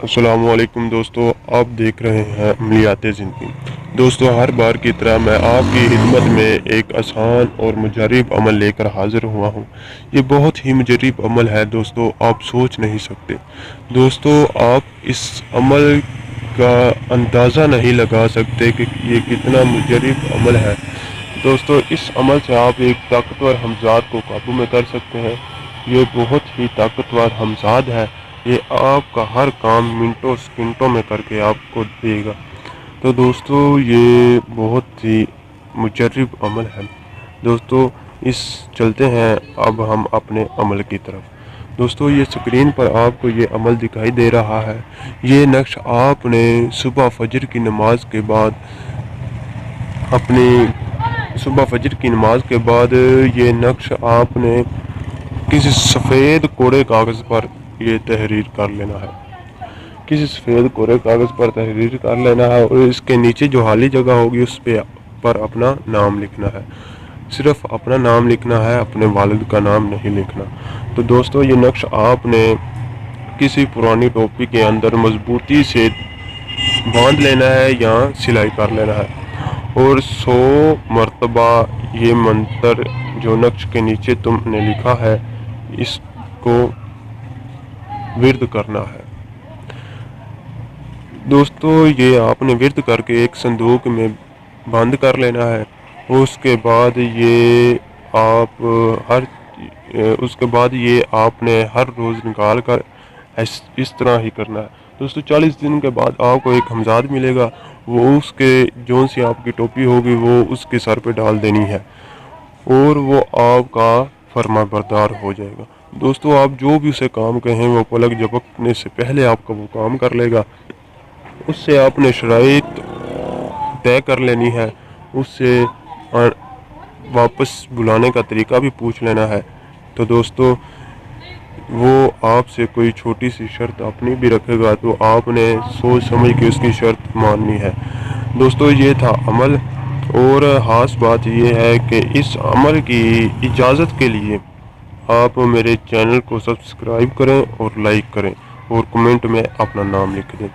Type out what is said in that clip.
السلام علیکم دوستو، آپ دیکھ رہے ہیں عملیات زندگی۔ دوستو، ہر بار کی طرح میں آپ کی خدمت میں ایک آسان اور مجرب عمل لے کر حاضر ہوا ہوں۔ یہ بہت ہی مجرب عمل ہے دوستو، آپ سوچ نہیں سکتے۔ دوستو، آپ اس عمل کا اندازہ نہیں لگا سکتے کہ یہ کتنا مجرب عمل ہے۔ دوستو، اس عمل سے آپ ایک طاقتور ہمزاد کو قابو میں کر سکتے ہیں۔ یہ بہت ہی طاقتور ہمزاد ہے۔ یہ آپ کا ہر کام منٹوں سیکنڈوں میں کر کے آپ کو دے گا۔ تو دوستو، یہ بہت ہی مجرب عمل ہے۔ دوستو، چلتے ہیں اب ہم اپنے عمل کی طرف۔ دوستو، یہ اسکرین پر آپ کو یہ عمل دکھائی دے رہا ہے۔ یہ نقش آپ نے صبح فجر کی نماز کے بعد یہ نقش آپ نے کسی سفید کوڑے کاغذ پر یہ تحریر کر لینا ہے۔ اور اس کے نیچے جو خالی جگہ ہوگی اس پر اپنا نام لکھنا ہے۔ صرف اپنا نام لکھنا ہے، اپنے والد کا نام نہیں لکھنا۔ تو دوستو، یہ نقش آپ نے کسی پرانی ٹوپی کے اندر مضبوطی سے باندھ لینا ہے یا سلائی کر لینا ہے، اور 100 مرتبہ یہ منتر جو نقش کے نیچے تم نے لکھا ہے اس کو ورد کرنا ہے۔ دوستو، یہ آپ نے ورد کر کے ایک صندوق میں بند کر لینا ہے۔ اس کے بعد یہ آپ نے ہر روز نکال کر اس طرح ہی کرنا ہے۔ دوستو، 40 دن کے بعد آپ کو ایک ہمزاد ملے گا۔ وہ اس کے جون سی آپ کی ٹوپی ہوگی وہ اس کے سر پہ ڈال دینی ہے، اور وہ آپ کا فرما بردار ہو جائے گا۔ دوستو، آپ جو بھی اسے کام کہیں وہ پلک جھپکنے سے پہلے آپ کا وہ کام کر لے گا۔ اس سے آپ نے شرائط طے کر لینی ہے، اس سے واپس بلانے کا طریقہ بھی پوچھ لینا ہے۔ تو دوستو، وہ آپ سے کوئی چھوٹی سی شرط اپنی بھی رکھے گا تو آپ نے سوچ سمجھ کے اس کی شرط ماننی ہے۔ دوستو، یہ تھا عمل، اور خاص بات یہ ہے کہ اس عمل کی اجازت کے لیے آپ میرے چینل کو سبسکرائب کریں اور لائک کریں، اور کمنٹ میں اپنا نام لکھ دیں۔